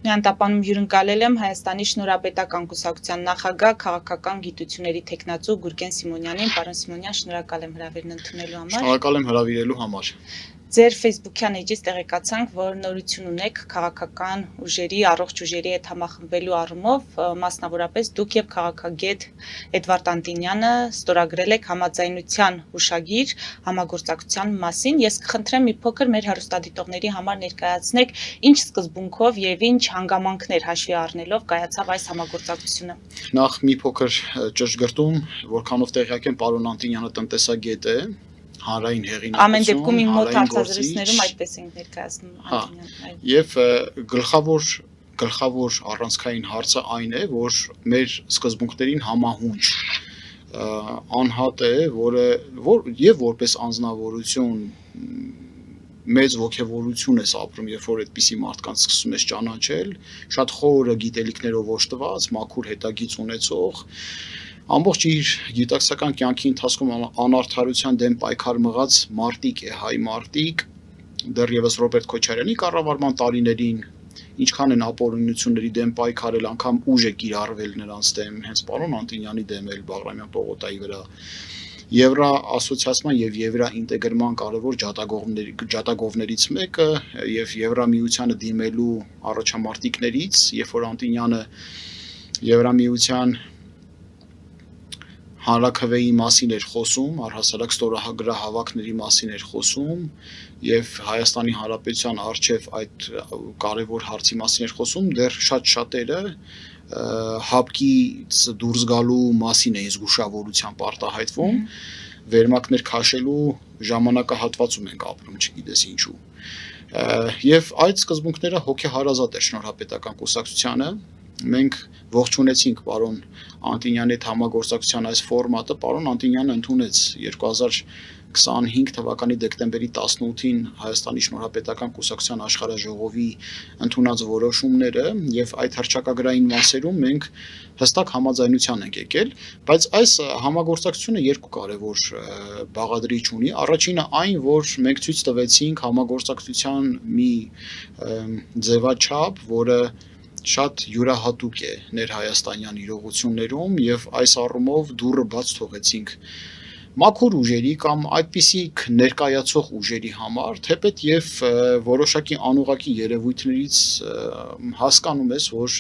Նախագահության տապանում հյուրընկալել եմ Հայաստանի Շնորհապետական կուսակցության նախագահ քաղաքական գիտությունների թեկնածու Գուրգեն Սիմոնյանին։ Պարոն Սիմոնյան, շնորհակալ եմ հրավերն ընդունելու համար։ Շնորհակալ եմ հրավիրելու համար։ Ձեր Facebook-յան էջից տեղեկացանք, որ նորություն ունեք քաղաքական ուժերի, առողջ ուժերի հետ համախմբելու առումով, մասնավորապես դուք եւ քաղաքագետ Էդվարդ Անտինյանը ստորագրել եք համաձայնության հուշագիր համագործակցության մասին։ Ես կխնդրեմ մի փոքր մեր հեռուստադիտողների համար ներկայացնեք, ինչ սկզբունքով եւ ինչ հանգամանքներ հաշվի առնելով կայացավ այս համագործակցությունը։ Նախ մի փոքր ճշգրտում, որքանով տեղյակ եմ, պարոն Անտինյանը տնտեսագետ է, հանրային հեղինակություն, ամեն դեպքում իմ մոտ հարցազրույցներում այդպես ենք ներկայացնում Անտինյան։ Եվ գլխավոր առանցքային հարցը այն է, որ մեր սկզբունքներին համահունչ անհատ է, եւ որպես անձնավորություն մեծ ոգևորություն ես ապրում, երբ որ այդպիսի մարդկանց սկսում ես ճանաչել, շատ խորը գիտելիքներով օժտված, մաքուր հետագիծ ունեցող, ամբողջ իր գիտակցական կյանքի ընթացքում անարդարության դեմ պայքար մղած մարտիկ է, հայ մարտիկ, դեռևս Ռոբերտ Քոչարյանի կառավարման տարիներին ինչքան են ապօրինությունների դեմ պայքարել, անգամ ուժ է կիրառվել նրանց դեմ, հենց պարոն Անտինյանի դեմ էլ Բաղրամյան պողոտայի վրա, Եվրաասոցիացման եւ եվրաինտեգրման կարևոր ջատագովներից մեկը եւ Եվրամիությանը դիմելու առաջամարտիկներից, երբ որ Անտինյանը Եվրամիության հանրաքվեի մասին էր խոսում, առհասարակ ստորագրահավաքների մասին էր խոսում եւ Հայաստանի Հանրապետության արչեւ այդ կարևոր հարցի մասին էր խոսում, դեռ շատ շատերը հապկից դուրս գալու մասին էին զգուշավորությամբ արտահայտվում, վերմակներ քաշելու ժամանակահատվածում ենք ապրում, չգիտես ինչու։ Եվ այդ սկզբունքները հոգեհարազատ էր Շնորհապետական կուսակցությանը։ Մենք ողջունեցինք պարոն Անտինյանի հետ համագործակցության այս ֆորմատը, պարոն Անտինյանը ընդունեց 2025 թվականի դեկտեմբերի 18-ին Հայաստանի Շնորհապետական կուսակցության աշխարհաժողովի ընդունած որոշումները եւ այդ հռչակագրային մասերում մենք հստակ համաձայնության ենք եկել, բայց այս համագործակցությունը երկու կարևոր բաղադրիչ ունի։ Առաջինը այն, որ մենք ցույց տվեցինք համագործակցության մի ձևաչափ, որը շատ յուրահատուկ է ներհայաստանյան իրողություններում եւ այս առումով դուռը բաց թողեցինք մաքուր ուժերի կամ այդպիսի ներկայացող ուժերի համար, թեպետ եւ որոշակի անուղակի երևույթներից հասկանում ես, որ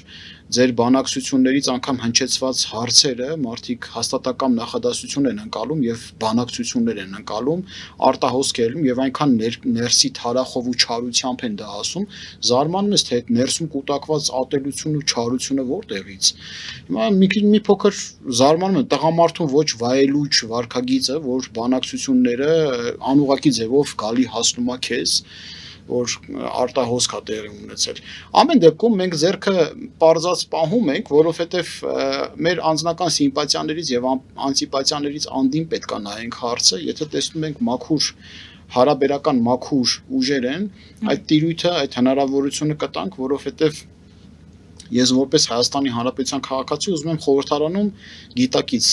ձեր բանակցություններից անգամ հնչեցված հարցերը մարդիկ հաստատակամ նախադասություն են ընկալում եւ բանակցություններ են ընկալում, արտահոսքերում եւ այնքան ներսի թարախով ու չարությամբ են դա ասում, զարմանում ես թե այդ ներսում կուտակված ատելությունն ու չարությունը որտեղից։ Հիմա մի փոքր զարմանում եմ տղամարդուն ոչ վայելուչ վարքագիծը, որ բանակցությունները անուղակի ձևով գալի հասնում է քեզ, որ արտահոսք է տեղի ունեցել։ Ամեն դեպքում մենք ձեռքը պարզած պահում ենք, որովհետև մեր անձնական սիմպաթիաներից եւ անսիմպաթիաներից անդին պետք է նայենք հարցը, եթե տեսնում ենք մաքուր հարաբերական մաքուր ուժեր են, այդ տիրույթը, այդ հնարավորությունը կտանք, որովհետև ես որպես Հայաստանի Հանրապետության քաղաքացի ուզում եմ խորհրդարանում գիտակից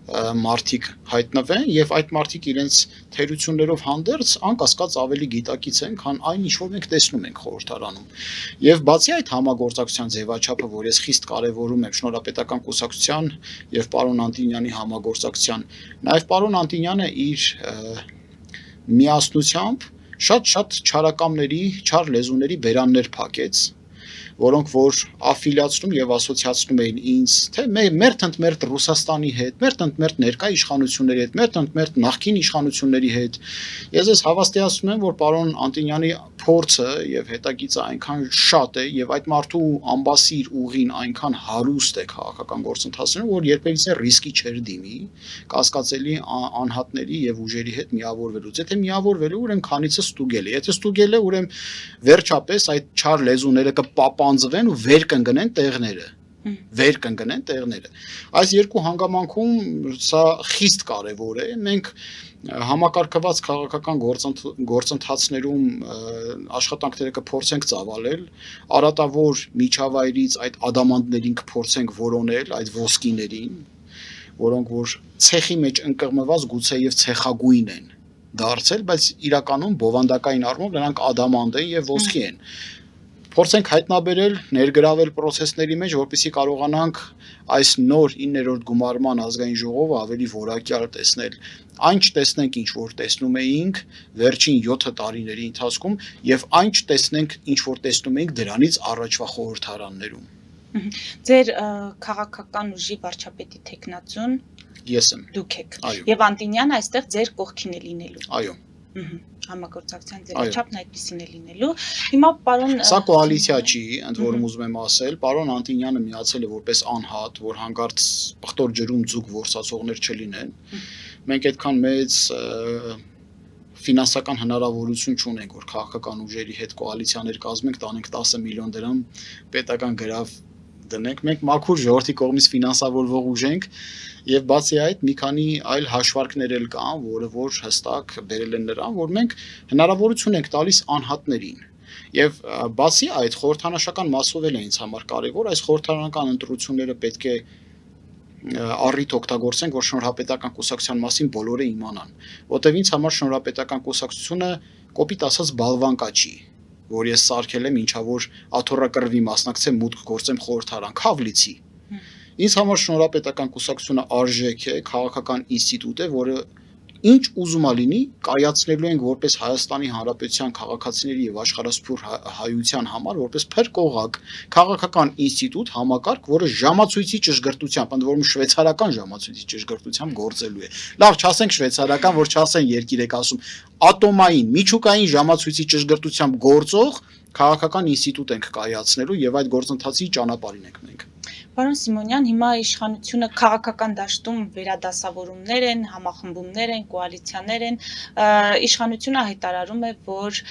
մարդիկ հայտնվեն եւ այդ մարդիկ իրենց թերություններով հանդերձ անկասկած ավելի գիտակից են, քան այն ինչ որ մենք տեսնում ենք խորհրդարանում։ Եվ բացի այդ համագործակցության ձևաչափը, որ ես խիստ կարևորում եմ Շնորհապետական կուսակցության եւ պարոն Անտինյանի համագործակցության, նաեւ պարոն Անտինյանը իր միասնությամբ շատ չարակամների, չար լեզուների բերաններ փակեց, որոնք որ աֆիլիացնում եւ ասոցիացնում էին ինձ, թե մերթ Ռուսաստանի հետ, մերթ ներկա իշխանությունների հետ, մերթ նախկին իշխանությունների հետ։ Ես ես հավաստիացնում եմ, որ պարոն Անտինյանի փորձը եւ հետագիծը այնքան շատ է եւ այդ մարդու ամբասիր ուղին այնքան հարուստ է քաղաքական գործընթացներում, որ երբևիցե ռիսկի չեր դիմի կասկածելի անհատների եւ ուժերի հետ միավորվելուց։ Եթե միավորվելու, ուրեմն քանիցը ստուգել է։ Եթե ստուգել է, ուրեմն վերջապես այդ չար լեզուները կպապանձվեն ու վեր կընկնեն տեղները։ Այս երկու հանգամանքում սա խիստ կարևոր է։ Մենք համակարգված քաղաքական գործընթացներում աշխատանքները կփորձենք ծավալել, արատավոր միջավայրից այդ ադամանդներին կփորձենք որոնել, այդ ոսկիներին, որոնք որ ցեխի մեջ ընկղմված գուցե եւ ցեխագույն են դարձել, բայց իրականում բովանդակային առումով նրանք ադամանդ են եւ ոսկի են։ փորձենք հայտնաբերել, ներգրավել process-ների մեջ, որպեսզի կարողանանք այս նոր 9-րդ գումարման ազգային ժողովը ավելի որակյալ տեսնել։ Այն չտեսնենք, ինչ որ տեսնում էինք վերջին 7 տարիների ընթացքում, եւ այն չտեսնենք, ինչ որ տեսնում էինք դրանից առաջվա խորհրդարաններում։ Ձեր քաղաքական ուժի վարչապետի տեխնացուն Ես եմ։ դուք եք։ Այո։ Եվ Անտինյանը այստեղ ձեր կողքին է լինելու։ Այո։ Համագործակցության ձևաչափն այդպեսին է լինելու։ Հիմա պարոն Սա կոալիցիա չի, ընդ որում ուզում եմ ասել, պարոն Անտինյանը միացել է որպես անհատ, որ հանկարծ պղտոր ջրում ձուկ որսացողներ չլինեն։ Մենք այդքան մեծ ֆինանսական հնարավորություն չունենք, որ քաղաքական ուժերի հետ կոալիցիաներ կազմենք, տանենք 10 միլիոն դրամ պետական գրավ դնենք, մենք մաքուր ժողովրդի կողմից ֆինանսավորվող ուժ ենք եւ բացի այդ մի քանի այլ հաշվարկներ էլ կան, որը որ հստակ բերել են նրան, որ մենք հնարավորություն ենք տալիս անհատներին եւ բացի այդ խորհրդանշական մասով էլ է ինձ համար կարեւոր այս խորհրդարանական ընտրությունները պետք է առիթ օգտագործենք, որ շնորհապետական կուսակցության մասին բոլորը իմանան, որտեղ ինձ համար շնորհապետական կուսակցությունը կոպիտ ասած բալվանկա չի, որ ես սարքել եմ ինչա որ աթոռակռվի մասնակցեմ մուտք գործեմ խորհրդարան, քավլիցի։ Ինձ համար շնորհապետական կուսակցությունը արժեք է, քաղաքական ինստիտուտ է, որը ինչ ուզում է լինի, կայացնելու ենք որպես Հայաստանի Հանրապետության քաղաքացիների եւ աշխարհասփյուռ հայության համար որպես փրկողակ քաղաքական ինստիտուտ համակարգ, որը ժամացույցի ճշգրտությամբ, ընդ որում շվեյցարական ժամացույցի ճշգրտությամբ գործելու է։ Լավ, չասենք շվեյցարական, որ չասեն երկիր եք ասում, ատոմային, միջուկային ժամացույցի ճշգրտությամբ գործող քաղաքական ինստիտուտ ենք կայացնելու եւ այդ գործընթացի ճանապարհին ենք մենք։ Պարոն Սիմոնյան, հիմա իշխանությունը քաղաքական դաշտում վերադասավորումներ են, համախմբումներ են, կոալիցիաներ են, իշխանությունը հայտարարում է, որ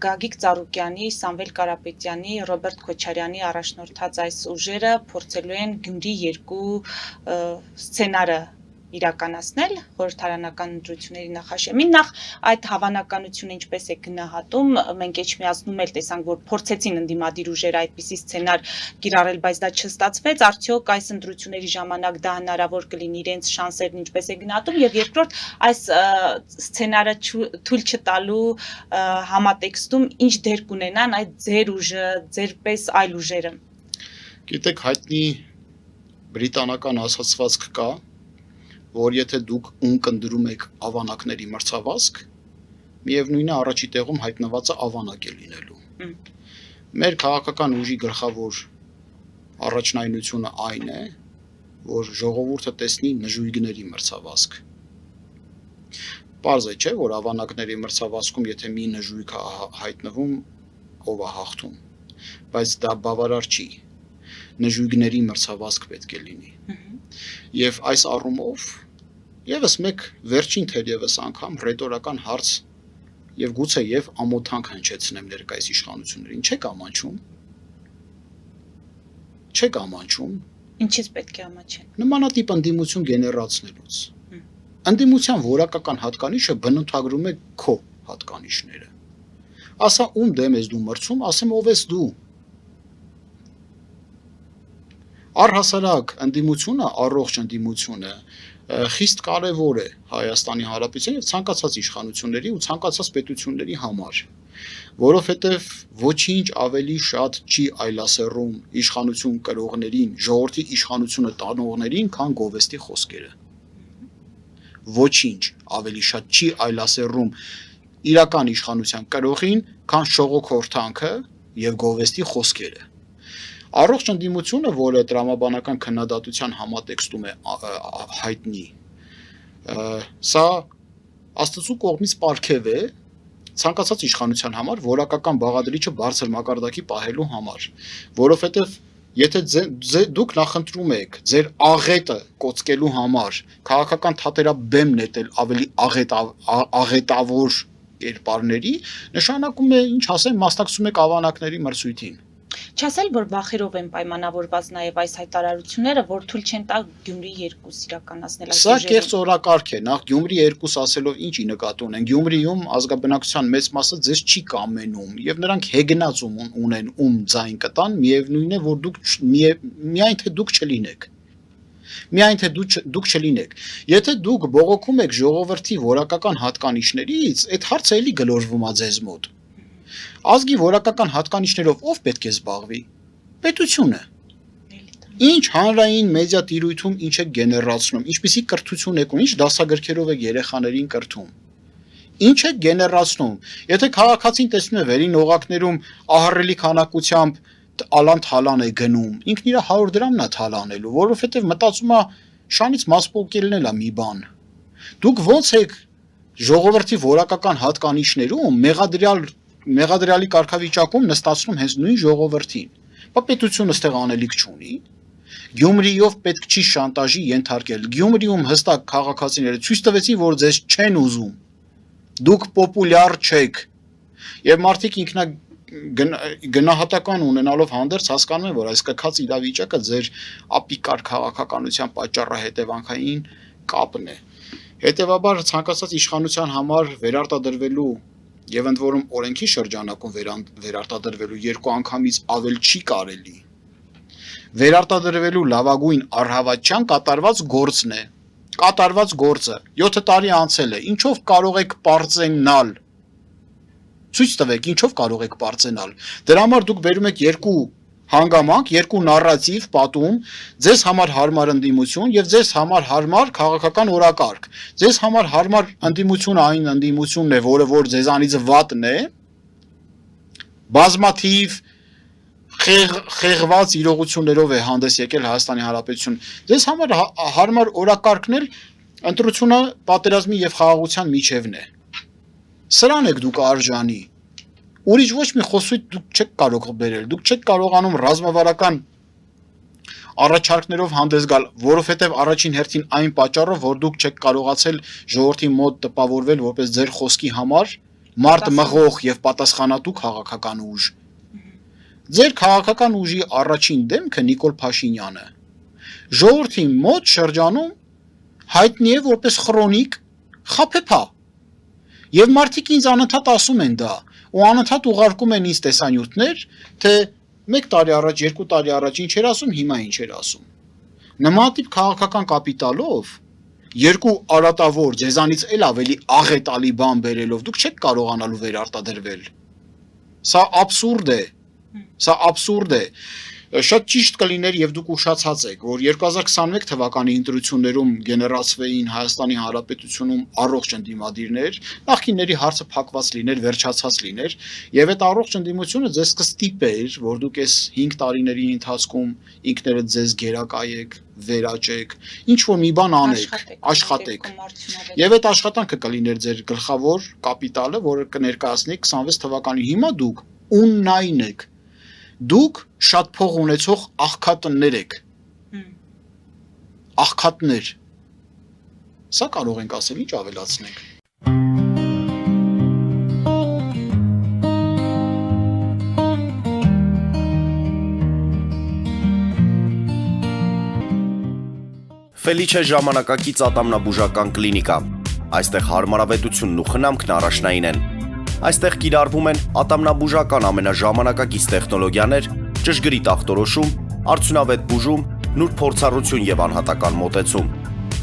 Գագիկ Ծառուկյանի, Սամվել Կարապետյանի, Ռոբերտ Քոչարյանի առաջնորդած այս ուժերը փորձելու են Գյումրի 2 սցենարը իրականացնել խորհրդարանական ընտրությունների նախաշեմին, նախ այդ հավանականությունը ինչպես է գնահատում, մենք էջմիածնում էլ տեսանք, որ փորձեցին ընդդիմադիր ուժերը այդպիսի սցենար կիրառել, բայց դա չստացվեց, արդյոք այս ընտրությունների ժամանակ դա հնարավոր կլինի, իրենց շանսերն ինչպես է գնահատում, եւ երկրորդ այս սցենարը թույլ չտալու համատեքստում ինչ դեր կունենան այդ ձեր ուժը, ձերպես այլ ուժերը։ Գիտեք, հայտնի բրիտանական ասացվածք կա, որ եթե դուք ունկնդրում եք ավանակների մրցավազք, միևնույն է առաջի տեղում հայտնվածը ավանակ է լինելու։ Մեր քաղաքական ուժի գլխավոր առաջնայնությունը այն է, որ ժողովուրդը տեսնի նժույգների մրցավազք։ Պարզ է, չէ, որ ավանակների մրցավազքում եթե մի նժույգ է հայտնվում, ով է հաղթում, բայց դա բավարար չի։ Նժույգների մրցավազք պետք է լինի։ Եվ այս առումով եւս մեկ վերջին թերևս անգամ ռետորական հարց եւ գուցե եւ ամոթանք հնչեցնեմ ներկայիս իշխանություններին, չեք ամանչում։ Չեք ամանչում։ Ինչից պետք է ամաչեն։ Նմանատիպ ընդդիմություն գեներացնելուց։ Ընդդիմության որակական հատկանիշը բնութագրում է քո հատկանիշները։ Ասա ում դեմ ես դու մրցում, ասեմ ով ես դու։ Առհասարակ ընդդիմությունը, առողջ ընդդիմությունը խիստ կարևոր է Հայաստանի Հանրապետության եւ ցանկացած իշխանությունների ու ցանկացած պետությունների համար, որովհետեւ ոչինչ ավելի շատ չի այլասերում իշխանություն կրողներին, ժողովրդի իշխանությունը տանողներին, քան գովեստի խոսքերը։ Ոչինչ ավելի շատ չի այլասերում իրական իշխանության կրողին, քան շողոքորթանքը եւ գովեստի խոսքերը։ Առողջ ընդդիմությունը, որը տրամաբանական քննադատության համատեքստում է հայտնի, սա Աստծու կողմից պարգև է ցանկացած իշխանության համար որակական բաղադրիչը բարձր մակարդակի պահելու համար, որովհետև եթե դուք նախընտրում եք ձեր աղետը կոծկելու համար քաղաքական թատերաբեմ նետել ավելի աղետավոր կերպարների, նշանակում է, ինչ ասեմ, մասնակցում եք ավանակների մրցույթին։ Չասել, որ վախերով են պայմանավորված նաև այս հայտարարությունները, որ թույլ չեն տա Գյումրի 2 իրականացնել այս Սա կեղծ օրակարգ է, նախ Գյումրի 2 ասելով ինչի նկատի ունեն։ Գյումրիում ազգաբնակության մեծ մասը ձեզ չի կամենում եւ նրանք հեգնած ունեն ձայն կտան, միևնույն է, որ դուք միայն թե դուք չլինեք։ Միայն թե դուք չլինեք։ Եթե դուք բողոքում եք ժողովրդի որակական հատկանիշներից, այդ հարցը էլի գլորվում է ձեզ մոտ։ Ազգի որակական հատկանիշներով ով պետք է զբաղվի։ Պետությունը։ Ինչ հանրային մեդիա տիրույթում ինչ է գեներացնում, ինչպիսի կրթություն եք ունի, ինչ դասագրքերով եք երեխաներին կրթում։ Ինչ է գեներացնում։ Եթե քաղաքացին տեսնում է վերին օղակներում ահռելի քանակությամբ ալան-թալան է գնում, ինքն իր 100 դրամն է թալանելու, որովհետև մտածում է շանից մաս պոկելն էլ է մի բան։ Դուք ո՞նց եք ժողովրդի որակական հատկանիշներում մեղադրյալի կարգավիճակում նստացնում հենց նույն ժողովրդին։ Բա պետությունը ստեղ անելիք չունի։ Գյումրիով պետք չի շանտաժի ենթարկել։ Գյումրիում հստակ քաղաքացիները ցույց տվեցին, որ ձեզ չեն ուզում։ Դուք պոպուլյար չեք։ Եվ մարդիկ գնահատական ունենալով հանդերձ հասկանում են, որ այս կքած իրավիճակը ձեր ապիկար քաղաքականության պատճառահետևանքային կապն է։ Հետևաբար ցանկացած իշխանության համար վերարտադրվելու եւ ընդ որում օրենքի շրջանակում վերարտադրվելու երկու անգամից ավել չի կարելի։ Վերարտադրվելու լավագույն առհավատչան կատարված գործն է։ Կատարված գործը 7 տարի անցել է, ինչով կարող եք պարծենալ։ Ցույց տվեք, ինչով կարող եք պարծենալ։ Դրա համար դուք բերում եք երկու հանգամանք, երկու նարատիվ պատում, ձեզ համար հարմար ընդդիմություն եւ ձեզ համար հարմար քաղաքական օրակարգ։ Ձեզ համար հարմար ընդդիմությունը այն ընդդիմությունն է, որը որ ձեզանից վատն է, բազմաթիվ խեղված իրողություններով է հանդես եկել Հայաստանի Հանրապետություն։ Ձեզ համար հարմար օրակարգն էլ ընտրությունը պատերազմի եւ խաղաղության միջևն է։ Սրան եք դուք արժանի։ Ուրիշ ոչ մի խոսույթ դուք չեք կարող բերել, դուք չեք կարողանում ռազմավարական առաջարկներով հանդես գալ, որովհետև առաջին հերթին այն պատճառով, որ դուք չեք կարողացել ժողովրդի մոտ տպավորվել որպես ձեր խոսքի համար մարդ մղող եւ պատասխանատու քաղաքական ուժ։ Ձեր քաղաքական ուժի առաջին դեմքը Նիկոլ Փաշինյանը ժողովրդի մոտ շրջանում հայտնի է որպես քրոնիկ խաբեբա։ Եվ մարդիկ ինձ անընդհատ ասում են դա, ու անընդհատ ուղարկում են ինձ տեսանյութեր, թե 1 տարի առաջ, 2 տարի առաջ ինչ էր ասում, հիմա ինչ էր ասում։ Նմանատիպ քաղաքական կապիտալով երկու արատավոր, ձեզանից էլ ավելի աղետալի բան բերելով դուք չեք կարողանալու վերարտադրվել։ Սա աբսուրդ է։ Սա աբսուրդ է։ Շատ ճիշտ կլիներ եւ դուք ուշացած եք, որ 2021 թվականի ընտրություններում գեներացվեին Հայաստանի Հանրապետությունում առողջ ընդդիմադիրներ, նախկինների հարցը փակված լիներ, վերջացած լիներ, եւ այդ առողջ ընդդիմությունը ձեզ կստիպեր, որ դուք այս 5 տարիների ընթացքում ինքներդ ձեզ գերակայեք, վերաճեք, ինչ որ մի բան անեք, աշխատեք։ Եվ այդ աշխատանքը կլիներ ձեր գլխավոր կապիտալը, որը կներկայացնի 26 թվականին։ Հիմա դուք ուննայն եք։ Դուք շատ փող ունեցող աղքատներ եք։ Աղքատներ։ Սա կարող ենք ասել, ինչ ավելացնենք։ Ֆելիչե ժամանակակից ատամնաբուժական կլինիկա։ Այստեղ հարմարավետությունն ու խնամքն առաջնային են։ Այստեղ կիրառվում են ատամնաբուժական ամենաժամանակակից տեխնոլոգիաներ, ճշգրիտ ախտորոշում, արդյունավետ բուժում, նուրբ փորձառություն եւ անհատական մոտեցում։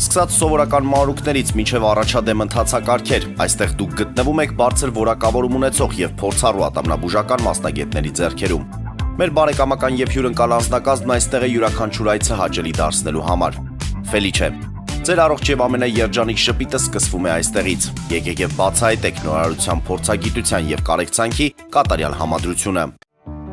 Սկսած սովորական մանրուքներից մինչև առաջադեմ ընթացակարգեր, այստեղ դուք գտնվում եք բարձր որակավորում ունեցող եւ փորձառու ատամնաբուժական մասնագետների ձեռքերում։ Մեր բարեկամական եւ հյուրընկալ անձնակազմն այստեղ է յուրաքանչյուր այցը հաճելի դարձնելու համար։ Ֆելիչե, ձեր առողջ եւ ամենաերջանիկ շպիտը սկսվում է այստեղից։ Եկեք եւ բացահայտեք նորարարության փորձագիտության եւ կարեկցանքի կատարյալ համադրությունը։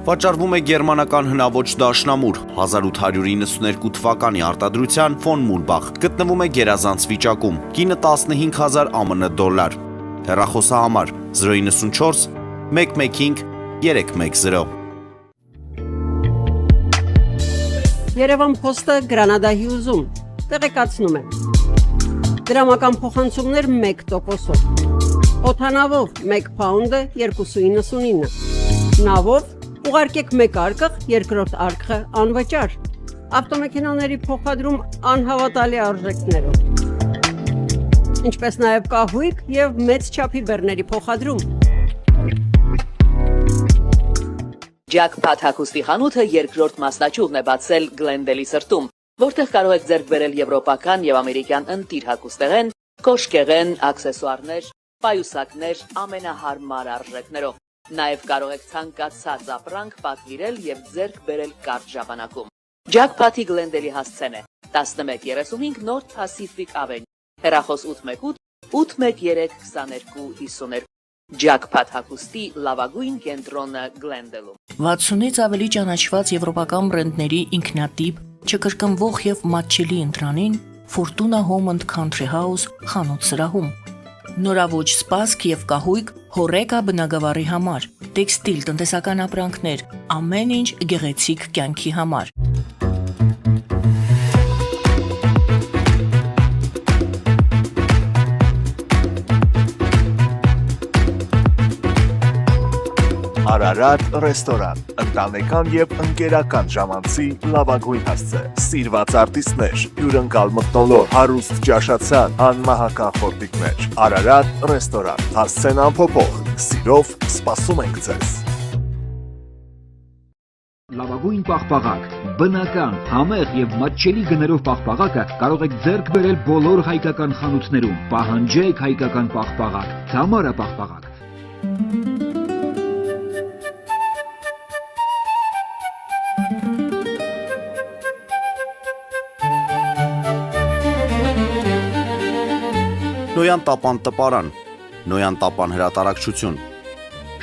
Վաճառվում է գերմանական հնաոճ դաշնամուր 1892 թվականի արտադրության ֆոն Մուրբախ։ Գտնվում է գերազանց վիճակում։ Կինը 15000 ԱՄՆ դոլար։ Հեռախոսահամար 094 115 310։ Երևան փոստը Գրանադա Հյուզում տեղեկացնում է։ Դրամական փոխանցումներ 1%-ով։ Օդանավով 1 փաունդը 2.99։ Նավով ուղարկեք 1 արկղ, երկրորդ արկղը անվճար։ Ավտոմեքենաների փոխադրում անհավատալի արժեքներով։ Ինչպես նաև կահույք եւ մեծ չափի բեռների փոխադրում։ Ջակփաթ հագուստի խանութը երկրորդ մասնաճյուղն է բացել Գլենդելի սրտում, որտեղ կարող եք ձեռք բերել եվրոպական եւ ամերիկյան ընտիր հագուստեղեն, կոշկեղեն, աքսեսուարներ, պայուսակներ ամենահարմար արժեքներով։ Նաև կարող եք ցանկացած ապրանք պատվիրել եւ ձեռք բերել կարճ ժամանակում։ Jackpot-ի Glendale-ի հասցեն է 1135 North Pacific Avenue, հեռախոս 818 813 2252։ Jackpot հագուստի լավագույն կենտրոնը Glendale-ում։ 60-ից ավելի ճանաչված եվրոպական բրենդների ինքնատիպ, չկրկնվող եւ մատչելի ընտրանին Fortuna Home and Country House խանութ սրահում։ Նորաոճ սպասք եւ կահույք հորեկա բնագավառի համար, տեքստիլ տնտեսական ապրանքներ, ամեն ինչ գեղեցիկ կյանքի համար։ Արարատ ռեստորան, ընտանեկան եւ ընկերական ժամանցի լավագույն հասցե, սիրված արտիստներ, հյուրընկալ մթնոլորտ, հարուստ ճաշացան, անմահական խորտիկներ, Արարատ ռեստորան, հասցեն անփոփոխ, սիրով սպասում ենք ձեզ։ Լավագույն պաղպաղակ, բնական, համեղ եւ մատչելի գներով պաղպաղակը կարող եք ձեռք բերել բոլոր հայկական խանութներում։ Պահանջեք հայկական պաղպաղակ, Թամարա պաղպաղակ։ Նոյան տապան տպարան, Նոյան տապան հրատարակչություն,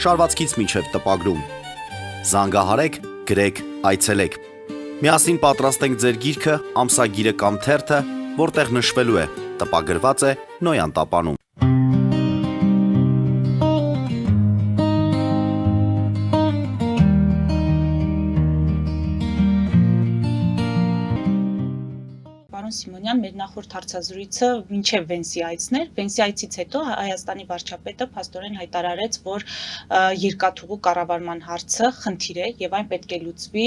շարվածքից մինչև տպագրում, զանգահարեք, գրեք, այցելեք, միասին պատրաստենք ձեր գիրքը, ամսագիրը կամ թերթը, որտեղ նշվելու է, տպագրված է Նոյան տապանում։ Սիմոնյան, մեր նախորդ հարցազրույցը մինչև Վենսի այցն էր։ Վենսի այցից հետո Հայաստանի վարչապետը փաստորեն հայտարարեց, որ երկաթուղու կառավարման հարցը խնդիր է եւ այն պետք է լուծվի,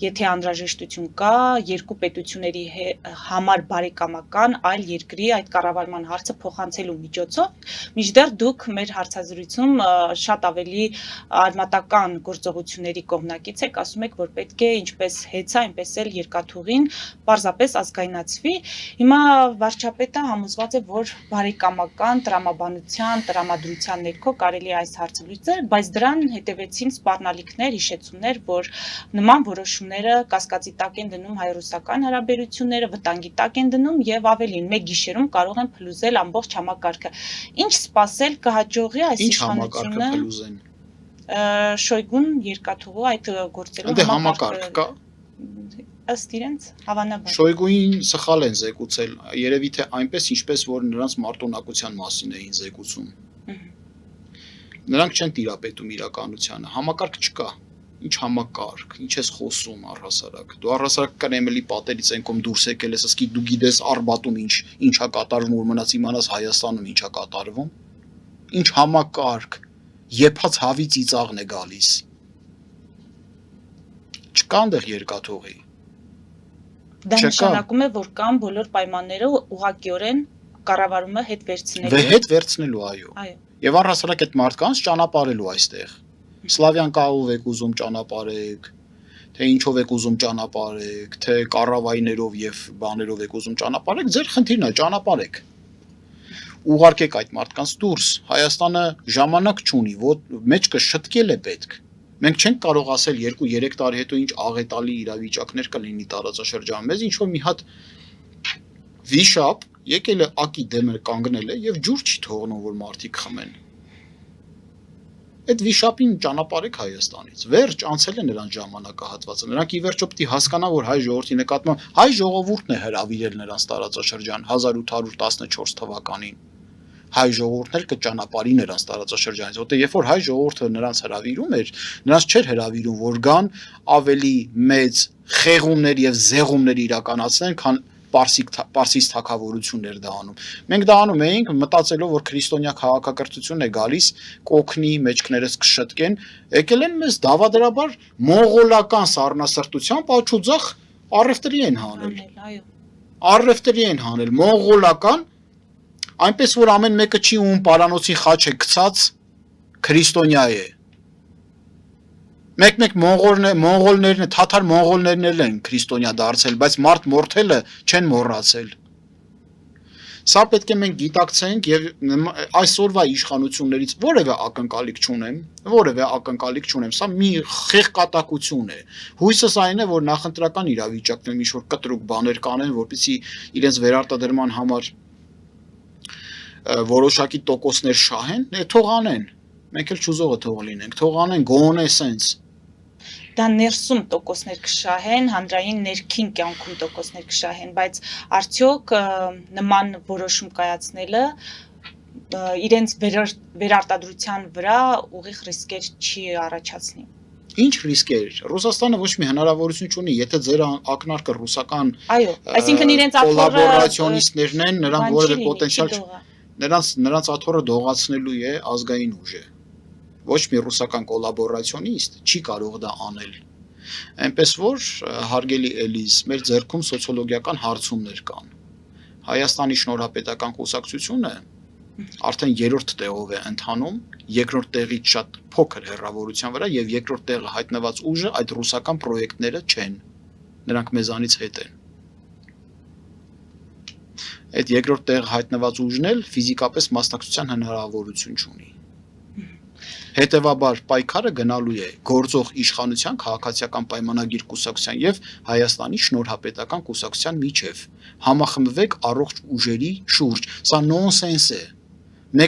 եթե անհրաժեշտություն կա երկու պետությունների համար բարեկամական այլ երկրի այդ կառավարման հարցը փոխանցելու միջոցով։ Մինչդեռ դուք մեր հարցազրույցում շատ ավելի արմատական գործողությունների կողմնակից եք, ասում եք, որ պետք է ինչպես հեծա, այնպես էլ երկաթուղին պարզապես ազգայնացվի։ Հիմա վարչապետը համոզված է, որ բարեկամական տրամաբանության, տրամադրության ներքո կարելի է այս հարցը լուծել, բայց դրան հետևեցին սպառնալիքներ, հիշեցումներ, որ նման որոշումները կասկածի տակ են դնում հայ-ռուսական հարաբերությունները, վտանգի տակ են դնում եւ ավելին, մեկ գիշերում կարող են փլուզել ամբողջ համակարգը։ Ինչ սպասել կհաջողի այս իշխանությունը Շոյգուն երկաթուղու այդ գործելու համակարգ կա։ Ըստ իրենց հավանաբար Շոյգուին սխալ են զեկուցել, երևի թե այնպես, ինչպես որ նրանց մարտունակության մասին էին զեկուցում։ Նրանք չեն տիրապետում իրականությանը, համակարգ չկա։ Ինչ համակարգ, ինչ ես խոսում առհասարակ։ Դու առհասարակ Կրեմլի պատերից ենկոմ դուրս եկել ես, ասկի դու գիտես Արբատում ինչա կատարվում, որ մնաց իմանաս Հայաստանում ինչա կատարվում։ Ինչ համակարգ, եփած հավի ծիծաղն է գալիս։ Չկա այնտեղ երկաթուղի։ Դա նշանակում է, որ կան բոլոր պայմանները ուղղակիորեն կառավարումը հետ վերցնելու։ Հետ վերցնելու, այո։ Այո։ Եվ առհասարակ այդ մարդկանց ճանապարհելու այստեղ։ Սլավյան կահով եք ուզում ճանապարհեք, թե ինչով եք ուզում ճանապարհեք, թե կառավայներով եւ բաներով եք ուզում ճանապարհեք, ձեր խնդիրն է ճանապարհեք։ Ուղարկեք այդ մարդկանց դուրս։ Հայաստանը ժամանակ չունի, մեջքը շտկել է պետք։ Մենք չենք կարող ասել 2-3 տարի հետո ինչ աղետալի իրավիճակներ կլինի տարածաշրջանում։ Մեզ ինչ որ մի հատ վիշապ եկել է ակի դեմը կանգնել է եւ ջուր չի թողնում, որ մարդիկ խմեն։ Այդ վիշապին ճանապարհեք Հայաստանից։ Վերջ անցել է նրանց ժամանակահատվածը։ Նրանք ի վերջո պիտի հասկանան, որ հայ ժողովրդի նկատմամբ հայ ժողովուրդն է հրավիրել նրանց տարածաշրջան 1814 թվականին։ Հայ ժողովուրդն էլ կճանապարհի նրանց տարածաշրջանից, որտեղ երբ որ հայ ժողովուրդը նրանց հրավիրում էր, նրանց չէր հրավիրում, որ գան ավելի մեծ խեղումներ եւ զեղումներ իրականացնեն, քան Պարսից թագավորություններ դա անում։ Մենք դա անում էինք մտածելով, որ քրիստոնյա քաղաքակրթությունն է գալիս, կօգնի, մեջքներս կշտկեն, եկել են մեզ դավադրաբար մոնղոլական սառնասրտությամբ աչուձախ առևտրի են հանել։ Այո։ Առևտրի են հանել մոնղոլական, այնպես որ ամեն մեկը չի ում պարանոցի խաչ է գցած քրիստոնյա է։ Մեկ-մեկ մոնղոլներն, թաթար մոնղոլներն են քրիստոնյա դարձել, բայց մարդ մորթելը չեն մոռացել։ Սա պետք է մենք գիտակցենք եւ այսօրվա իշխանություններից որևէ ակնկալիք չունեմ, սա մի խեղկատակություն է։ Հույսս այն է, որ նախընտրական իրավիճակներում ինչ-որ կտրուկ բաներ կանեն, որպեսզի իրենց վերարտադրման համար որոշակի տոկոսներ շահեն, թող անեն։ Մենք էլ չուզողը թող լինենք, թող անեն գոնե սենց։ Դա ներսում տոկոսներ կշահեն, հանրային ներքին կյանքում տոկոսներ կշահեն, բայց արդյոք նման որոշում կայացնելը իրենց վերարտադրության վրա ուղիղ ռիսկեր չի առաջացնի։ Ինչ ռիսկեր։ Ռուսաստանը ոչ մի հնարավորություն չունի, եթե ձեր ակնարկը ռուսական Այո, այսինքն իրենց կոլաբորացիոնիստներն են, նրանք որևէ պոտենցիալ նրանց աթոռը դողացնելու է ազգային ուժը։ Ոչ մի ռուսական կոլաբորացիոնիստ չի կարող դա անել։ Այնպես որ, հարգելի Էլիզ, մեր ձեռքում սոցիոլոգիական հարցումներ կան։ Հայաստանի շնորհապետական կուսակցությունը արդեն երրորդ տեղով է ընթանում, երկրորդ տեղից շատ փոքր հեռավորության վրա եւ երկրորդ տեղը հայտնված ուժը այդ ռուսական պրոյեկտները չեն։ Նրանք մեզանից հետ են։ Այդ երկրորդ տեղը հայտնված ուժն էլ ֆիզիկապես մասնակցության հնարավորություն չունի։ Հետևաբար պայքարը գնալու է գործող իշխանության քաղաքացիական պայմանագիր կուսակցության եւ Հայաստանի շնորհապետական կուսակցության միջև։ Համախմբվեք առողջ ուժերի շուրջ։ Սա նոնսենս է։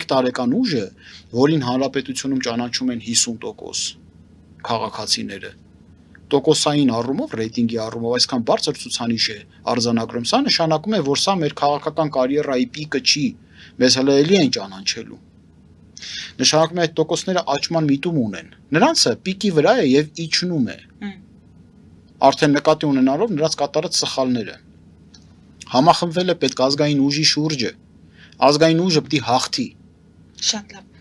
1 տարեկան ուժը, որին հանրապետությունում ճանաչում են 50% քաղաքացիները, տոկոսային առումով, ռեյտինգի առումով այսքան բարձր ցուցանիշ է արձանագրում, սա նշանակում է, որ սա մեր քաղաքական կարիերայի պիկը չի, մեզ հələ էլի են ճանաչելու։ Նշանակում է այդ տոկոսները աճման միտում ունեն։ Նրանցը պիկի վրա է եւ իջնում է։ Արդեն նկատի ունենալով նրանց կատարած սխալները։ Համախմբվել է պետք ազգային ուժի շուրջը։ Ազգային ուժը պետք է հաղթի։ Շատ լավ։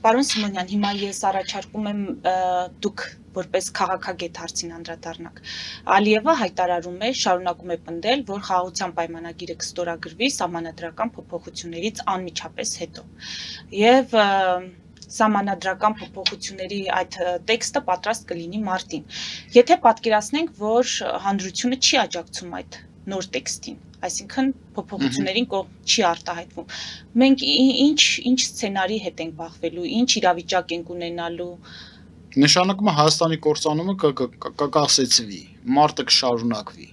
Պարոն Սիմոնյան, հիմա ես առաջարկում եմ դուք որպես քաղաքագետ հարցին անդրադառնաք։ Ալիևը հայտարարում է, շարունակում է պնդել, որ խաղաղության պայմանագիրը կստորագրվի սահմանադրական փոփոխություններից անմիջապես հետո։ Եվ սահմանադրական փոփոխությունների այդ տեքստը պատրաստ կլինի մարտին։ Եթե պատկերացնենք, որ հանրությունը չի աջակցում այդ նոր տեքստին, այսինքն փոփոխություններին չի արտահայտվում։ Մենք ինչ սցենարի հետ ենք բախվելու, ինչ իրավիճակ ենք ունենալու։ Նշանակում է Հայաստանի կործանումը կկասեցվի, մարտը կշարունակվի։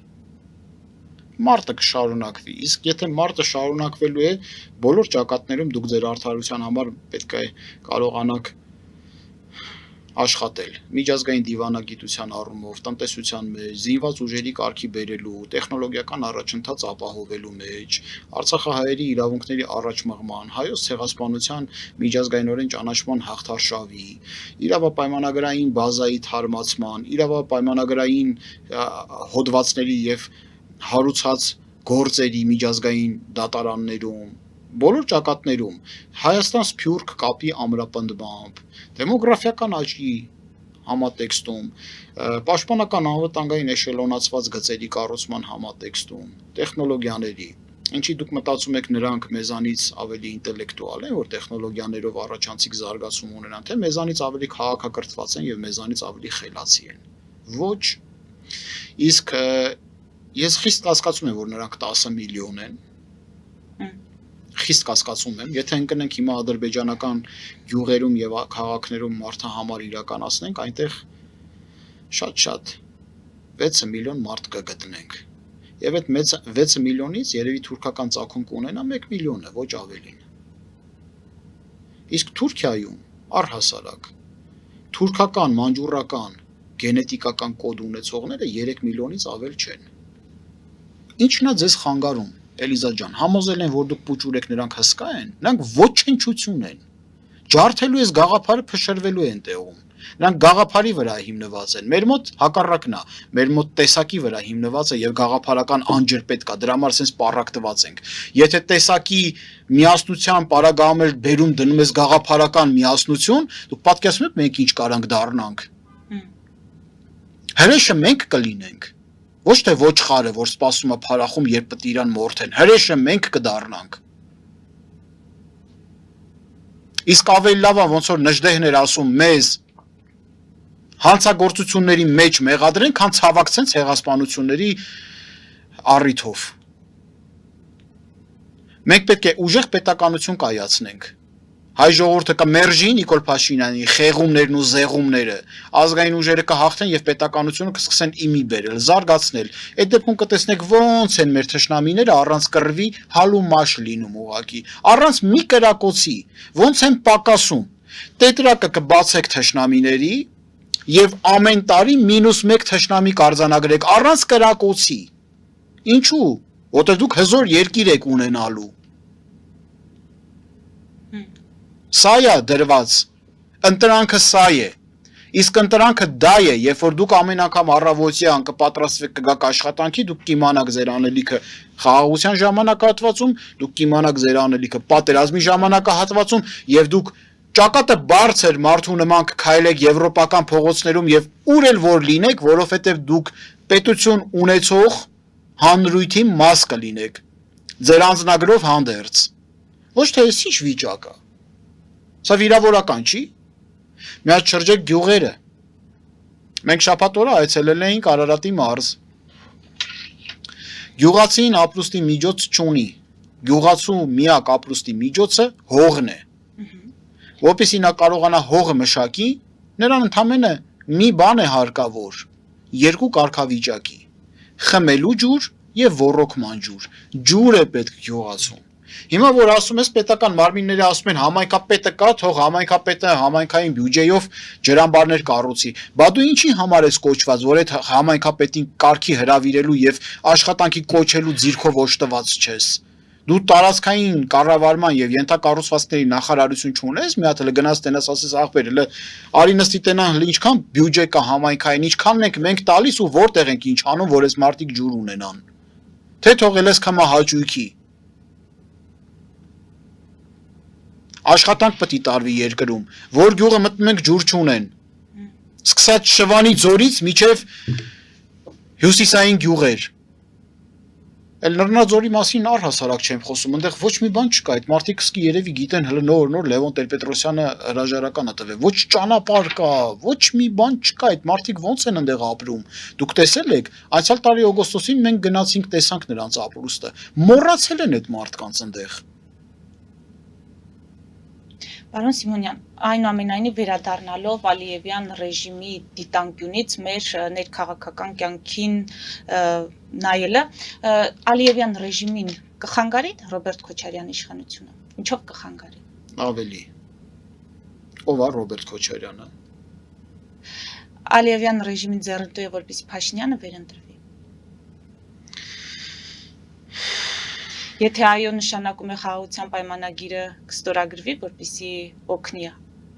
Մարտը կշարունակվի, իսկ եթե մարտը շարունակվելու է, բոլոր ճակատներում դուք ձեր արդարության համար պետք է կարողանաք աշխատել։ Միջազգային դիվանագիտության առումով, տնտեսության մեջ, զինված ուժերի կարգի բերելու, տեխնոլոգիական առաջընթաց ապահովելու մեջ, արցախահայերի իրավունքների առաջմղման, հայոց ցեղասպանության միջազգայինորեն ճանաչման հաղթարշավի, իրավապայմանագրային բազայի թարմացման, իրավապայմանագրային հոդվածների եւ հարուցած գործերի միջազգային դատարաններում, բոլոր ճակատներում Հայաստան-Սփյուռք կապի ամրապնդմամբ, դեմոգրաֆիական աճի համատեքստում, պաշտպանական անվտանգային էշելոնացված գծերի կառուցման համատեքստում, տեխնոլոգիաների, ինչի դուք մտածում եք նրանք մեզանից ավելի ինտելեկտուալ են, որ տեխնոլոգիաներով առաջանցիկ զարգացում ունենան, թե մեզանից ավելի քաղաքակրթված են եւ մեզանից ավելի խելացի են։ Ոչ, իսկ ես խիստ կասկածում եմ, որ նրանք 10 միլիոն են։ Խիստ կասկածում եմ, եթե ընկնենք հիմա ադրբեջանական գյուղերում եւ քաղաքներում մարդահամար իրականացնենք, այնտեղ շատ 6 միլիոն մարդ կգտնենք։ Եվ այդ 6 միլիոնից երևի թուրքական ծագում կունենա 1 միլիոնը, ոչ ավելին։ Իսկ Թուրքիայում առհասարակ թուրքական, մանջուրական, գենետիկական կոդ ունեցողները 3 միլիոնից ավել չեն։ Ինչն է ձեզ խանգարում, Էլիզա ջան, համոզել են, որ դուք պուճուր եք, նրանք հսկա են, նրանք ոչնչություն են։ Ջարդելու ես գաղափարը փշրվելու են տեղում։ Նրանք գաղափարի վրա հիմնված են։ Մեր մոտ հակառակն է, մեր մոտ տեսակի վրա հիմնված է եւ գաղափարական անջր պետք է, դրա համար sense պարակտված ենք։ Եթե տեսակի միասնության պարագայում բերում դնում ես գաղափարական միասնություն, դուք պատկերացնում եք մենք ինչ կարանք դառնանք։ Հրեշը մենք կլինենք։ Ոչ թե ոչխարը, որ սպասում է փարախում, երբ պետք է իրան մորթեն, հրեշը մենք կդառնանք։ Իսկ ավելի լավ է, ոնց որ Նժդեհն էր ասում, մեզ հանցագործությունների մեջ մեղադրեն, քան ցավակցեն ցեղասպանությունների առիթով։ Մենք պետք է ուժեղ պետականություն կայացնենք։ Հայ ժողովուրդը կմերժի Նիկոլ Փաշինյանի խեղումներն ու զեղումները, ազգային ուժերը կհաղթեն եւ պետականությունը կսկսեն իմի բերել, զարգացնել։ Այդ դեպքում կտեսնեք ոնց են մեր թշնամիները առանց կռվի հալու մաշ լինում ուղակի, առանց մի կրակոցի, ոնց են պակասում։ Տետրակը կբացեք թշնամիների եւ ամեն տարի -1 թշնամի կարձանագրեք առանց կրակոցի։ Ինչու՞։ Որտեղ դուք հզոր երկիր եք ունենալու։ Սա է դրված, ընտրանքը սա է, իսկ ընտրանքը դա է, երբ որ դուք ամեն անգամ առավոտյան կպատրաստվեք կգաք աշխատանքի, դուք կիմանաք ձեր անելիքը խաղաղության ժամանակահատվածում, դուք կիմանաք ձեր անելիքը պատերազմի ժամանակահատվածում եւ դուք ճակատը բարձր մարդու նման կքայլեք եվրոպական փողոցներում եւ ուր էլ որ լինեք, որովհետեւ դուք պետություն ունեցող հանրույթի մաս կլինեք, ձեր անձնագրով հանդերձ։ Ոչ թե էս ինչ վիճակ է։ Սա վիրավորական չի։ Մի հատ շրջեք գյուղերը։ Մենք շաբաթ օրը այցելել էինք Արարատի մարզ։ Գյուղացին ապրուստի միջոց չունի։ Գյուղացու միակ ապրուստի միջոցը հողն է։ Որպեսզի նա կարողանա հողը մշակի, նրան ընդամենը մի բան է հարկավոր՝ 2 կարգավիճակի՝ խմելու ջուր եւ ոռոգման ջուր։ Ջուր է պետք գյուղացուն։ Հիմա որ ասում ես պետական մարմինները ասում են համայնքապետը կա, թող համայնքապետը համայնքային բյուջեով ջրամբարներ կառուցի։ Բա դու ինչի համար ես կոչված, որ այդ համայնքապետին կարգի հրավիրելու եւ աշխատանքի կոչելու ձիրքով օժտված չես։ Դու տարածքային կառավարման եւ ենթակառուցվածքների նախարարություն չունես, մի հատ հələ գնաց տենաս ասես ախպեր, հələ արի նստի տենան հələ ինչքան բյուջե կա համայնքային, ինչքանն ենք մենք տալիս ու որտեղ ենք ինչ անում, որ այս մարդիկ ջուր ունենան։ Թե թողել ես կամա հաճույքի։ Աշխատանք պետք է տարվի երկրում, որ գյուղը մտնում ենք ջուր չունեն։ Սկսած Շվանի ձորից մինչև հյուսիսային գյուղեր։ Էլ Լեռնաձորի մասին առհասարակ չեմ խոսում, այնտեղ ոչ մի բան չկա, այդ մարդիկ սկի երևի գիտեն հələ նոր Լևոն Տեր-Պետրոսյանը հրաժարականը տվել։ Ոչ ճանապարհ կա, ոչ մի բան չկա, այդ մարդիկ ոնց են այնտեղ ապրում։ Դուք տեսել եք, անցյալ տարի օգոստոսին մենք գնացինք տեսանք նրանց ապրուստը։ Մոռացել են այդ մարդկանց այնտեղ։ Պարոն Սիմոնյան, այնուամենայնիվ վերադառնալով Ալիևյան ռեժիմի դիտանկյունից մեր ներքաղաքական կյանքին նայելը, Ալիևյան ռեժիմին կխանգարի Ռոբերտ Քոչարյանի իշխանությունը։ Ինչով կխանգարի։ Ավելի։ Ով է Ռոբերտ Քոչարյանը։ Ալիևյան ռեժիմի ձեռնտու է, որպեսզի Փաշինյանը վերընտրվի։ Եթե այո նշանակում է խաղաղության պայմանագիրը կստորագրվի, որպեսզի օգնի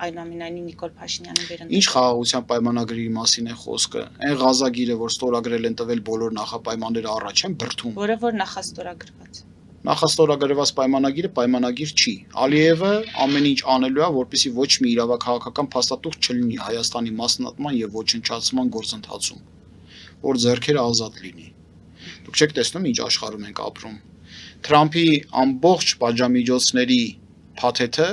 այնուամենայնիվ Նիկոլ Փաշինյանին վերընտրել։ Ինչ խաղաղության պայմանագրի մասին է խոսքը։ Այն ղազագիրը, որ ստորագրել են տվել բոլոր նախապայմանները առաջ են բրդում։ Որը որ նախաստորագրված։ Նախաստորագրված պայմանագիրը պայմանագիր չի։ Ալիևը ամեն ինչ անելու է, որպեսզի ոչ մի իրավաքաղաքական փաստաթուղթ չլինի Հայաստանի մասնատման եւ ոչնչացման գործընթացում, որ ձեռքերը ազատ լինի։ Դուք չեք տեսնում ինչ աշխարհում ենք ապրում։ Թրամփի ամբողջ պատժամիջոցների փաթեթը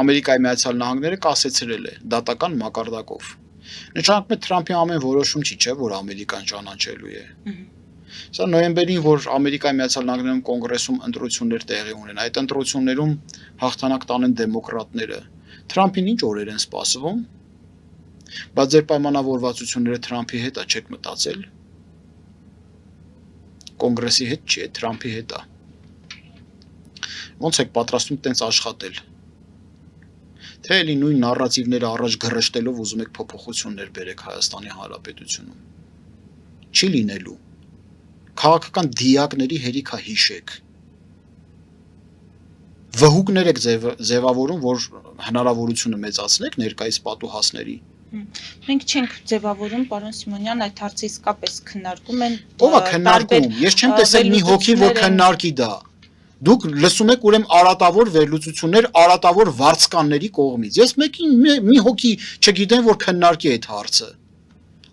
Ամերիկայի Միացյալ Նահանգները կասեցրել է դատական մակարդակով։ Նշանակում է Թրամփի ամեն որոշում չի, չէ, որ Ամերիկան ճանաչելու է։ Սա նոյեմբերին, որ Ամերիկայի Միացյալ Նահանգներում կոնգրեսում ընտրություններ տեղի ունեն, այդ ընտրություններում հաղթանակ տանեն դեմոկրատները։ Թրամփին ինչ օրեր են սպասվում։ Բայց ձեր պայմանավորվածությունները Թրամփի հետ է, չեք մտածել։ Կոնգրեսի հետ չի, Թրամփի հետ է։ Ոնց եք պատրաստում տենց աշխատել։ Թե էլի նույն նարատիվները առաջ գրշտելով ուզում եք փոփոխություններ բերեք Հայաստանի Հանրապետությունում։ Չի լինելու։ Քաղաքական դիակների հերիքա հիշեք։ Վհուկներ եք ձևավորում, որ հնարավորությունը մեծացնեք ներկայիս պատուհասների։ Մենք չենք ձևավորում, պարոն Սիմոնյան, այդ հարցը իսկապես քննարկում են։ Ո՞վ է քննարկում։ Ես չեմ տեսել մի հոգի, որ քննարկի դա։ Դուք լսում եք ուրեմն արատավոր վերլուծություններ արատավոր վարձկանների կողմից։ Ես մի հոգի չգիտեմ, որ քննարկի այդ հարցը։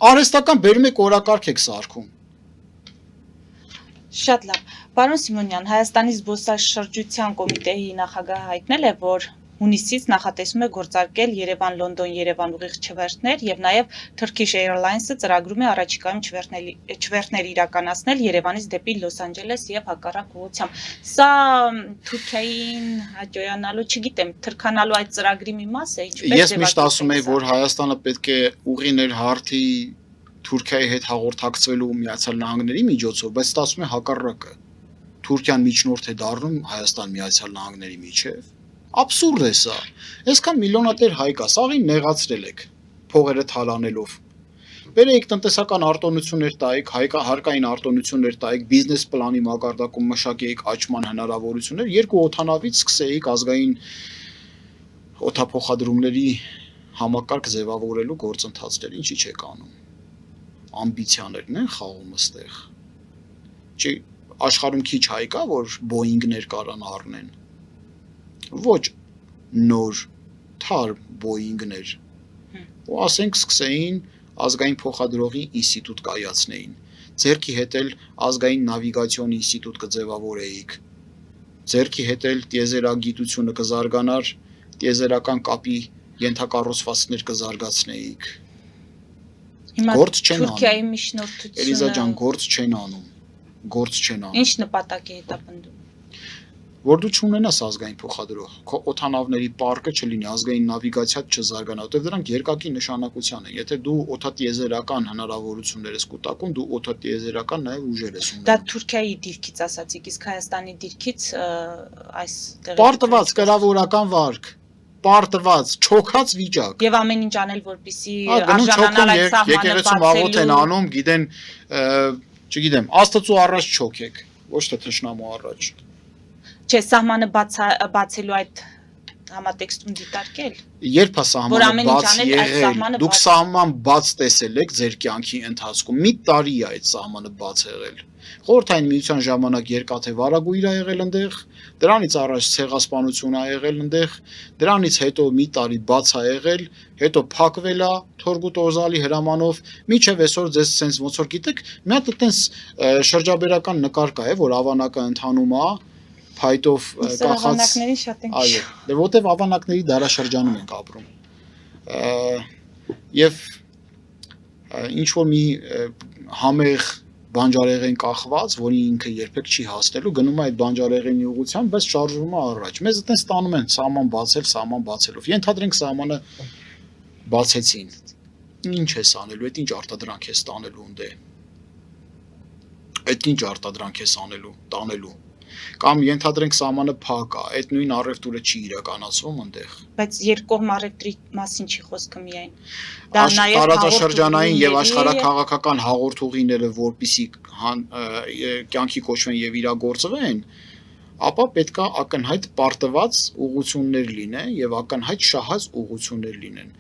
Արհեստական բերում եք օրակարգ եք սարքում։ Շատ լավ։ Պարոն Սիմոնյան, Հայաստանի զբոսաշրջության կոմիտեի նախագահը հայտնել է, որ հունիսից նախատեսում է գործարկել Երևան-Լոնդոն-Երևան ուղիղ չվերթներ եւ նաեւ Turkish Airlines-ը ծրագրում է առաջիկայում չվերթներ իրականացնել Երևանից դեպի Լոս Անջելես եւ հակառակ ուղղությամբ։ Սա Թուրքիային հաջողանալու, չգիտեմ, թրքանալու այդ ծրագրի մի մաս է, ինչպես Ես միշտ ասում եմ, որ Հայաստանը պետք է ուղիներ հարթի Թուրքիայի հետ հաղորդակցվելու Միացյալ Նահանգների միջոցով, բայց դա ասում է հակառակը։ Թուրքիան միջնորդ է դառնում Հայաստան Միացյալ Նահանգների միջև։ Աբսուրդ է սա։ Այսքան միլիոնատեր հայ կա, սաղին նեղացրել եք փողերը թալանելով։ Բերեիք տնտեսական արտոնություններ տայիք, հարկային արտոնություններ տայիք, բիզնես պլանի մակարդակում մշակեիք աճման հնարավորություններ, երկու օդանավից սկսեիք ազգային օդափոխադրումների համակարգ ձևավորելու գործընթացներ, ինչի չեք անում։ Ամբիցիաներն են խաղում այստեղ։ Չի աշխարհում քիչ հայ կա, որ Boeing-ներ կարան առնեն։ Ոչ նոր թարմ Boeing-ներ։ Ու ասենք սկսեին ազգային փոխադրողի ինստիտուտ կայացնեին։ Ձերքի հետ էլ ազգային նավիգացիոն ինստիտուտ կձևավորեիք։ Ձերքի հետ էլ տիեզերագիտությունը կզարգանար, տիեզերական կապի ենթակառուցվածքներ կզարգացնեիք։ Հիմա Գործ չեն անում։ Թուրքիայի միջնորդությունը Էլիզա ջան, գործ չեն անում։ Գործ չեն անում։ Ինչ նպատակ է հետապնդում։ Որ դու չունենաս ազգային փոխադրող, քո օդանավների պարկը չլինի, ազգային նավիգացիա չզարգանա, որտեղ դրանք երկակի նշանակության են։ Եթե դու օդատիեզերական հնարավորություններ ես կուտակում, դու օդատիեզերական նաև ուժեր ես Դա ունենում։ Թուրքիայի դիրքից ասացիք, իսկ Հայաստանի դիրքից այս Պարտված կրավորական վարկ, պարտված, չոքած վիճակ։ Եվ ամեն ինչ անել, որպեսզի Գնում չոքում արժանանալ այդ սահմանը եկեղեցում աղոթ են անում, գիտեն, չգիտեմ, Աստծո առաջ չոքեք, ոչ թե թշնամու առաջ։ Չէ, սահմանը բացելու այդ համատեքստում դիտարկել։ Երբ է Որ սահմանը ամեն ինչ բաց անել, այդ եղել, սահմանը դուք բաց- սահման բաց տեսել եք ձեր կյանքի ընթացքում, մի տարի է այդ սահմանը բաց եղել։ Խորհրդային միության ժամանակ երկաթե վարագույր է եղել այնտեղ, դրանից առաջ ցեղասպանություն է եղել այնտեղ, դրանից հետո մի տարի բաց է եղել, հետո փակվել է Թորգուտ Օզալի հրամանով, միջև այսօր ձեզ sense ոնց որ գիտեք, մի հատ այտենց շրջաբերական նկար կա, որ ավանակը ընթանում է, փայտով կախած Սրահանակներին շատ են Այո, դե որտեվ ավանակների դարաշրջանում ենք ապրում։ Եվ ինչ որ մի համեղ բանջարեղեն կախված, որի ինքը երբեք չի հասնելու, գնում է այդ բանջարեղենի ուղղությամբ, բայց շարժվում է առաջ։ Մեզ այտենց տանում են սահման բացել, սահման բացելով։ Ենթադրենք սահմանը բացեցին։ Ինչ ես անելու, այդ ինչ արտադրանք ես տանելու ունդե։ Այդ ինչ արտադրանք ես անելու, տանելու։ Կամ ենթադրենք սահմանը փակ է, այդ նույն առևտուրը չի իրականացվում այնտեղ։ Բայց երկկողմ առևտրի մասին չի խոսքը միայն։ Տարածաշրջանային եւ հաղորդումների աշխարհակաղակական հաղորդուղիները, որպիսի կյանքի կոչվեն եւ իրագործվեն, ապա պետքա ակնհայտ պարտված ուղղություններ լինեն եւ ակնհայտ շահած ուղղություններ լինեն։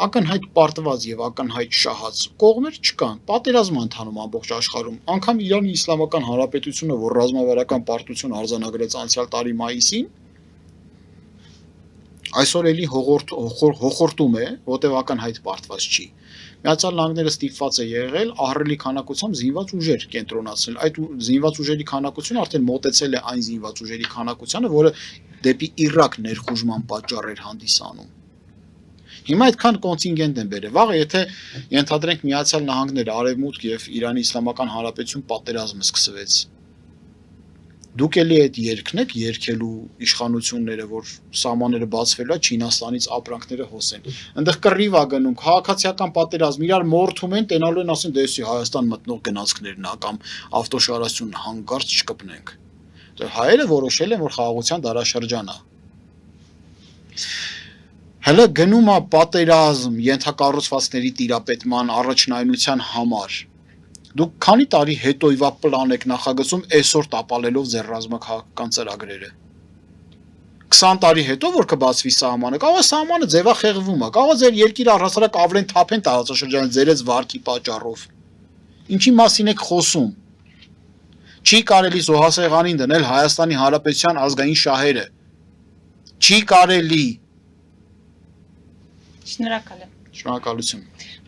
Ակնհայտ պարտված եւ ակնհայտ շահած կողմեր չկան։ Պատերազմ է ընթանում ամբողջ աշխարհում։ Անկամ Իրանի Իսլամական Հանրապետությունը, որ ռազմավարական պարտություն արձանագրեց անցյալ տարի մայիսին, այսօր էլի հոխորտում է, որտեղ ակնհայտ պարտված չի։ Միացյալ Նահանգները ստիպված է եղել ահռելի քանակությամբ զինված ուժեր կենտրոնացնել։ Այդ զինված ուժերի քանակությունը արդեն մոտեցել է այն զինված ուժերի քանակությանը, որը դեպի Իրաք ներխուժման պատճառ էր հանդիսանում։ Հիմա այդքան կոնտինգենտ են բերել։ Վաղը եթե ենթադրենք Միացյալ Նահանգները, Արևմուտք եւ Իրանի Իսլամական Հանրապետություն պատերազմը սկսվեց։ Դուք էլի այդ երկն եք երկելու իշխանությունները, որ սահմանները բացվելա Չինաստանից ապրանքները հոսեն։ Այնտեղ կռիվ է գնում, քաղաքացիական պատերազմ, իրար մորթում են, տենալու են ասեն, դեսի Հայաստան մտնող գնացքներն ա կամ ավտոշարասյուն հանգարց չկպնենք։ Դե հայերը որոշել են, որ խաղաղության դարաշրջան է։ Հələ գնում է պատերազմ ենթակառուցվածքների տիրապետման առաջնայնության համար։ Դուք քանի տարի հետոյվա պլան եք նախագծում այսօր տապալելով ձեր ռազմաքաղաքական ծրագրերը։ 20 տարի հետո որ կբացվի սահմանը, կարող է սահմանը ձևախեղվում է, կարող է ձեր երկիրը առհասարակ ավլեն թափեն տարածաշրջանի ձերից վարկի պատճառով։ Ինչի մասին եք խոսում։ Չի կարելի զոհասեղանին դնել Հայաստանի Հանրապետության ազգային շահերը։ Չի կարելի։ Շնորհակալ եմ։ Շնորհակալություն։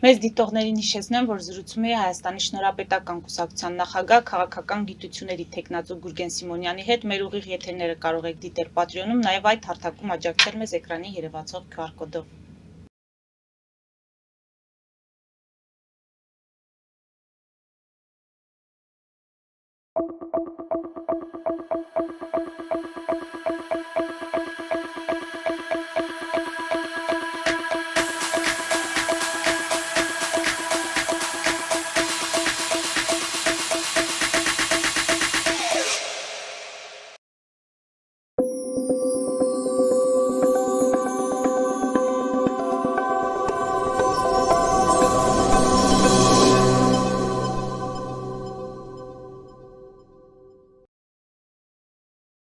Մեծ դիտողներին հիշեցնեմ, որ զրուցում էի Հայաստանի Շնորհապետական կուսակցության նախագահ քաղաքական գիտությունների թեկնածու Գուրգեն Սիմոնյանի հետ։ Մեր ուղիղ եթերները կարող եք դիտել Patreon-ում, նաև այդ հարթակում աջակցել մեզ էկրանին երևացող QR կոդով։